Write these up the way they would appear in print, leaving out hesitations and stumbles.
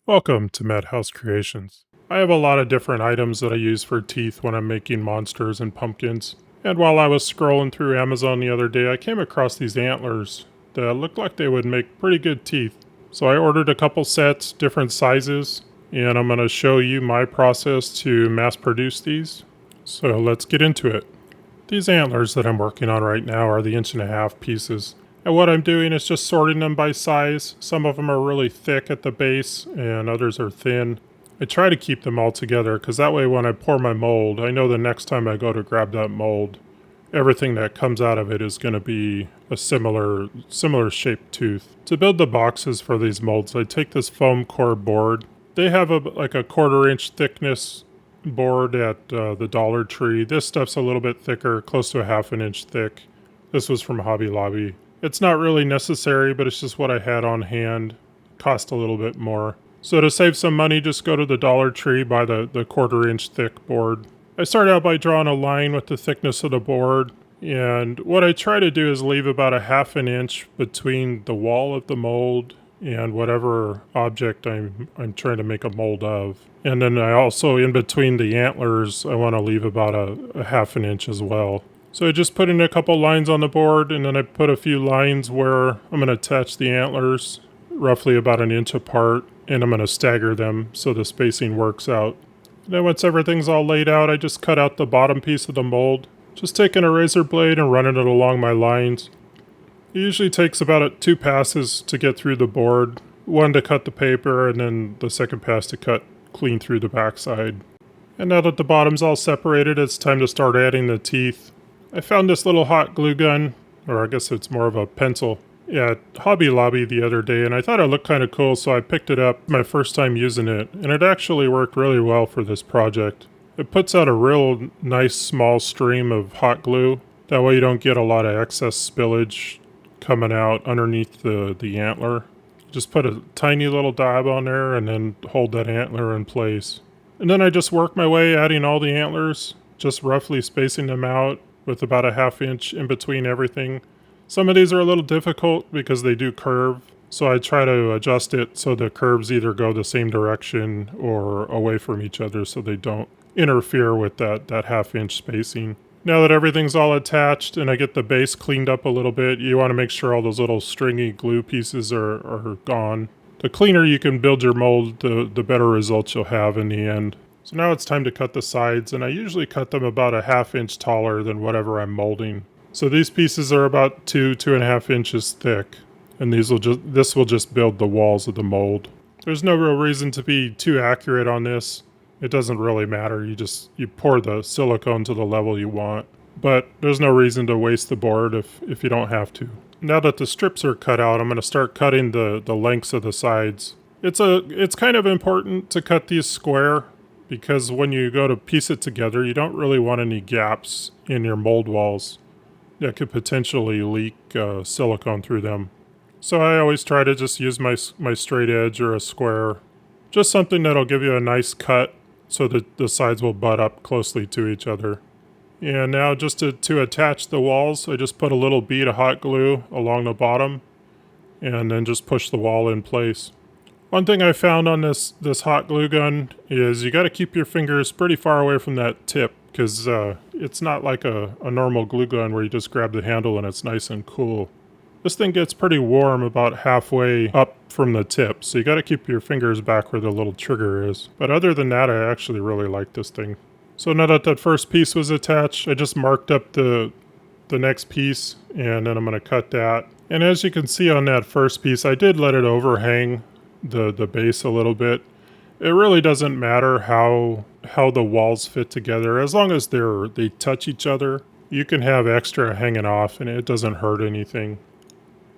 Welcome to MadHouse-Creations. I have a lot of different items that I use for teeth when I'm making monsters and pumpkins. And while I was scrolling through Amazon the other day, I came across these antlers that looked like they would make pretty good teeth. So I ordered a couple sets, different sizes, and I'm going to show you my process to mass produce these. So let's get into it. These antlers that I'm working on right now are the 1.5" pieces. And what I'm doing is just sorting them by size. Some of them are really thick at the base and others are thin. I try to keep them all together because that way when I pour my mold, I know the next time I go to grab that mold, everything that comes out of it is going to be a similar shaped tooth. To build the boxes for these molds, I take this foam core board. They have like a 1/4" thickness board at the Dollar Tree. This stuff's a little bit thicker, close to a 1/2 inch thick. This was from Hobby Lobby. It's not really necessary, but it's just what I had on hand. Cost a little bit more. So to save some money, just go to the Dollar Tree, buy the 1/4 inch thick board. I start out by drawing a line with the thickness of the board. And what I try to do is leave about a 1/2 inch between the wall of the mold and whatever object I'm trying to make a mold of. And then I also, in between the antlers, I want to leave about a 1/2 inch as well. So I just put in a couple lines on the board, and then I put a few lines where I'm going to attach the antlers, roughly about 1 inch apart, and I'm going to stagger them so the spacing works out. And then once everything's all laid out, I just cut out the bottom piece of the mold, just taking a razor blade and running it along my lines. It usually takes about 2 passes to get through the board, one to cut the paper, and then the second pass to cut clean through the backside. And now that the bottom's all separated, it's time to start adding the teeth. I found this little hot glue gun, or I guess it's more of a pencil, at Hobby Lobby the other day, and I thought it looked kind of cool, so I picked it up my first time using it, and it actually worked really well for this project. It puts out a real nice small stream of hot glue. That way you don't get a lot of excess spillage coming out underneath the antler. Just put a tiny little dab on there and then hold that antler in place. And then I just work my way adding all the antlers, just roughly spacing them out with about a 1/2 inch in between everything. Some of these are a little difficult because they do curve, so I try to adjust it so the curves either go the same direction or away from each other so they don't interfere with that 1/2 inch spacing. Now that everything's all attached and I get the base cleaned up a little bit, you want to make sure all those little stringy glue pieces are gone. The cleaner you can build your mold, the better results you'll have in the end. So now it's time to cut the sides, and I usually cut them about a 1/2 inch taller than whatever I'm molding. So these pieces are about 2.5 inches thick, and this will just build the walls of the mold. There's no real reason to be too accurate on this. It doesn't really matter. You pour the silicone to the level you want, but there's no reason to waste the board if you don't have to. Now that the strips are cut out, I'm going to start cutting the lengths of the sides. It's kind of important to cut these square, because when you go to piece it together, you don't really want any gaps in your mold walls that could potentially leak silicone through them. So I always try to just use my straight edge or a square, just something that'll give you a nice cut so that the sides will butt up closely to each other. And now just to attach the walls, I just put a little bead of hot glue along the bottom and then just push the wall in place. One thing I found on this hot glue gun is you got to keep your fingers pretty far away from that tip, because it's not like a normal glue gun where you just grab the handle and it's nice and cool. This thing gets pretty warm about halfway up from the tip, so you got to keep your fingers back where the little trigger is. But other than that, I actually really like this thing. So now that first piece was attached, I just marked up the next piece, and then I'm going to cut that. And as you can see on that first piece, I did let it overhang the base a little bit. It really doesn't matter how the walls fit together, as long as they touch each other. You can have extra hanging off and it doesn't hurt anything.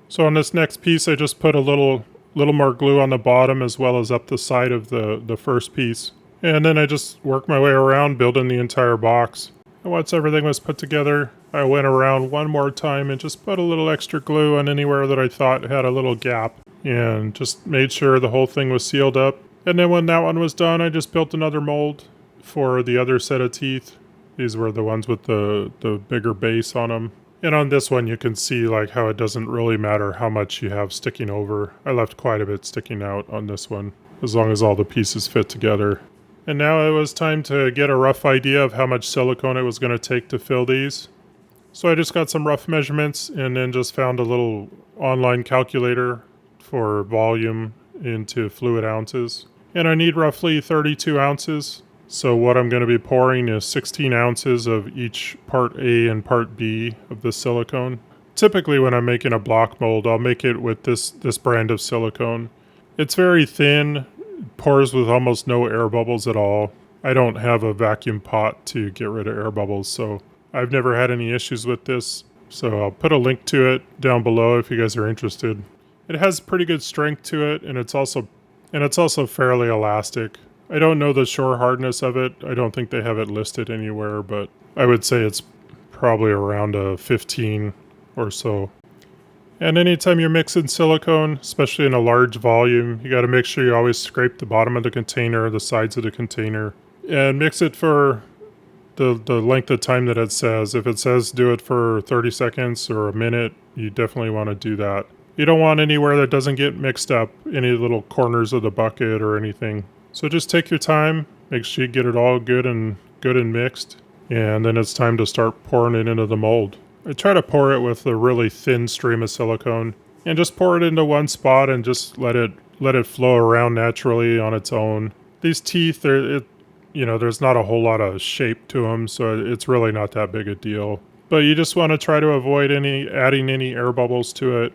So on this next piece, I just put a little more glue on the bottom as well as up the side of the first piece, and then I just worked my way around building the entire box. And once everything was put together, I went around one more time and just put a little extra glue on anywhere that I thought had a little gap, and just made sure the whole thing was sealed up. And then when that one was done, I just built another mold for the other set of teeth. These were the ones with the bigger base on them. And on this one, you can see like how it doesn't really matter how much you have sticking over. I left quite a bit sticking out on this one. as long as all the pieces fit together. And now it was time to get a rough idea of how much silicone it was going to take to fill these. So I just got some rough measurements and then just found a little online calculator for volume into fluid ounces. And I need roughly 32 ounces. So what I'm going to be pouring is 16 ounces of each part A and part B of the silicone. Typically when I'm making a block mold, I'll make it with this brand of silicone. It's very thin, pours with almost no air bubbles at all. I don't have a vacuum pot to get rid of air bubbles, so I've never had any issues with this. So I'll put a link to it down below if you guys are interested. It has pretty good strength to it, and it's also fairly elastic. I don't know the shore hardness of it. I don't think they have it listed anywhere, but I would say it's probably around a 15 or so. And anytime you're mixing silicone, especially in a large volume, you got to make sure you always scrape the bottom of the container, the sides of the container, and mix it for the length of time that it says. If it says do it for 30 seconds or a minute, you definitely want to do that. You don't want anywhere that doesn't get mixed up, any little corners of the bucket or anything. So just take your time, make sure you get it all good and mixed, and then it's time to start pouring it into the mold. I try to pour it with a really thin stream of silicone and just pour it into one spot and just let it flow around naturally on its own. These teeth, there's not a whole lot of shape to them, so it's really not that big a deal. But you just want to try to avoid adding any air bubbles to it.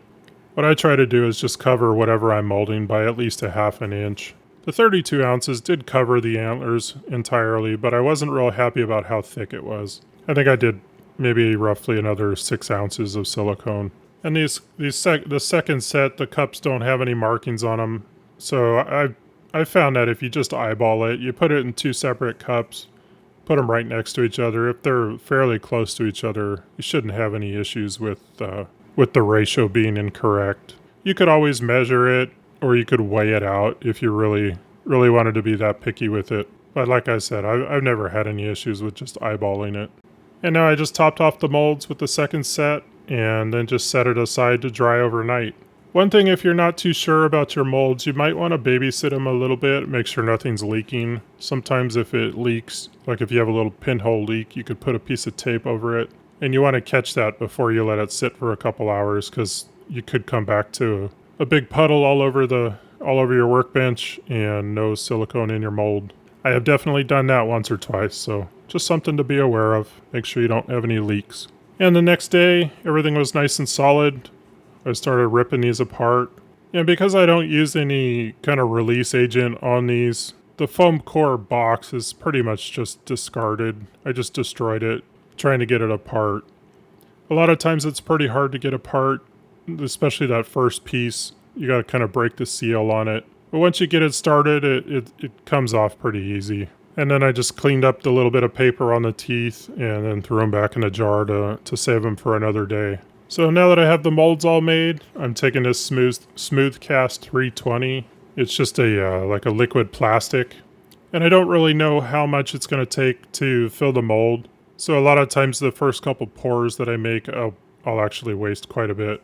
What I try to do is just cover whatever I'm molding by at least a ½ inch. The 32 ounces did cover the antlers entirely, but I wasn't real happy about how thick it was. I think I did maybe roughly another 6 ounces of silicone. And the second set, the cups don't have any markings on them. So I found that if you just eyeball it, you put it in 2 separate cups, put them right next to each other. If they're fairly close to each other, you shouldn't have any issues with the ratio being incorrect. You could always measure it, or you could weigh it out if you really wanted to be that picky with it. But like I said, I've never had any issues with just eyeballing it. And now I just topped off the molds with the second set and then just set it aside to dry overnight. One thing, if you're not too sure about your molds, you might want to babysit them a little bit, make sure nothing's leaking. Sometimes if it leaks, like if you have a little pinhole leak, you could put a piece of tape over it. And you want to catch that before you let it sit for a couple hours, because you could come back to a big puddle all over your workbench and no silicone in your mold. I have definitely done that once or twice, so just something to be aware of. Make sure you don't have any leaks. And the next day, everything was nice and solid. I started ripping these apart. And because I don't use any kind of release agent on these, the foam core box is pretty much just discarded. I just destroyed it, trying to get it apart. A lot of times it's pretty hard to get apart, especially that first piece. You got to kind of break the seal on it. But once you get it started, it comes off pretty easy. And then I just cleaned up the little bit of paper on the teeth and then threw them back in the jar to save them for another day. So now that I have the molds all made, I'm taking this smooth cast 320. It's just like a liquid plastic. And I don't really know how much it's going to take to fill the mold. So a lot of times the first couple pours that I make, I'll actually waste quite a bit.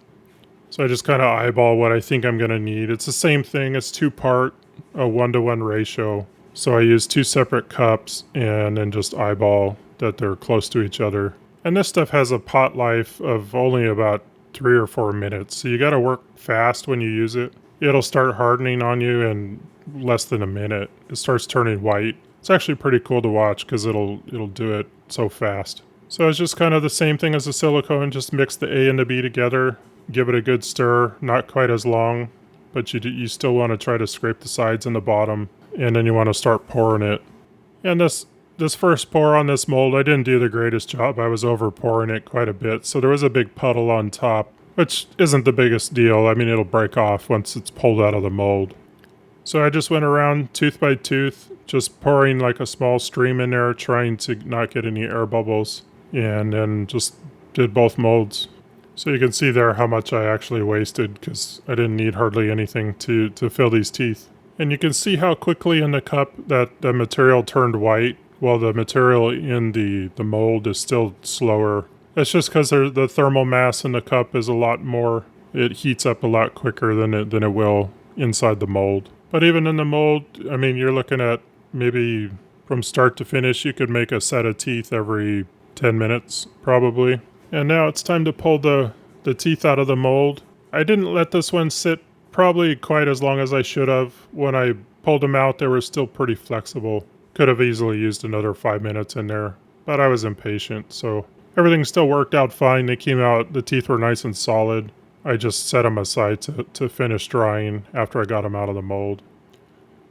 So I just kind of eyeball what I think I'm going to need. It's the same thing. It's 2-part, a 1-to-1 ratio. So I use 2 separate cups and then just eyeball that they're close to each other. And this stuff has a pot life of only about 3 or 4 minutes. So you got to work fast when you use it. It'll start hardening on you in less than a minute. It starts turning white. It's actually pretty cool to watch because it'll do it so fast. So it's just kind of the same thing as the silicone. Just mix the A and the B together. Give it a good stir, not quite as long, but you still want to try to scrape the sides and the bottom, and then you want to start pouring it. And this first pour on this mold, I didn't do the greatest job. I was over pouring it quite a bit, so there was a big puddle on top, which isn't the biggest deal. I mean, it'll break off once it's pulled out of the mold. So I just went around tooth by tooth, just pouring like a small stream in there, trying to not get any air bubbles, and then just did both molds. So you can see there how much I actually wasted because I didn't need hardly anything to fill these teeth. And you can see how quickly in the cup that the material turned white while the material in the mold is still slower. That's just because the thermal mass in the cup is a lot more. It heats up a lot quicker than it will inside the mold. But even in the mold, I mean, you're looking at maybe from start to finish, you could make a set of teeth every 10 minutes, probably. And now it's time to pull the teeth out of the mold. I didn't let this one sit probably quite as long as I should have. When I pulled them out, they were still pretty flexible. Could have easily used another 5 minutes in there, but I was impatient, so everything still worked out fine. They came out, the teeth were nice and solid. I just set them aside to finish drying after I got them out of the mold.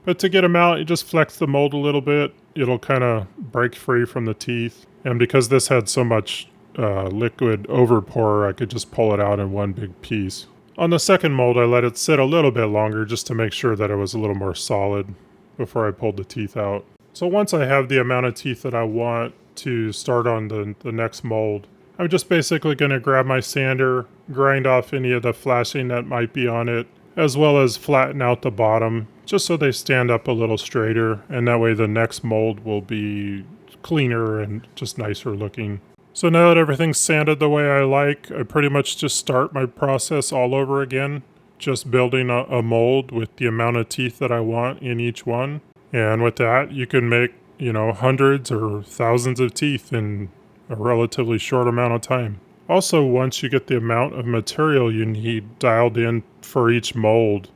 But to get them out, you just flex the mold a little bit. It'll kind of break free from the teeth. And because this had so much liquid overpour, I could just pull it out in one big piece. On the second mold, I let it sit a little bit longer just to make sure that it was a little more solid before I pulled the teeth out. So once I have the amount of teeth that I want to start on the next mold, I'm just basically going to grab my sander, grind off any of the flashing that might be on it, as well as flatten out the bottom, just so they stand up a little straighter, and that way the next mold will be cleaner and just nicer looking. So now that everything's sanded the way I like, I pretty much just start my process all over again, just building a mold with the amount of teeth that I want in each one. And with that, you can make, hundreds or thousands of teeth in a relatively short amount of time. Also, once you get the amount of material you need dialed in for each mold,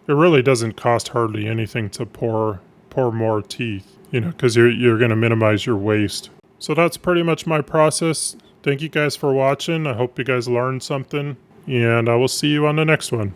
it really doesn't cost hardly anything to pour more teeth, because you're going to minimize your waste. So that's pretty much my process. Thank you guys for watching. I hope you guys learned something, and I will see you on the next one.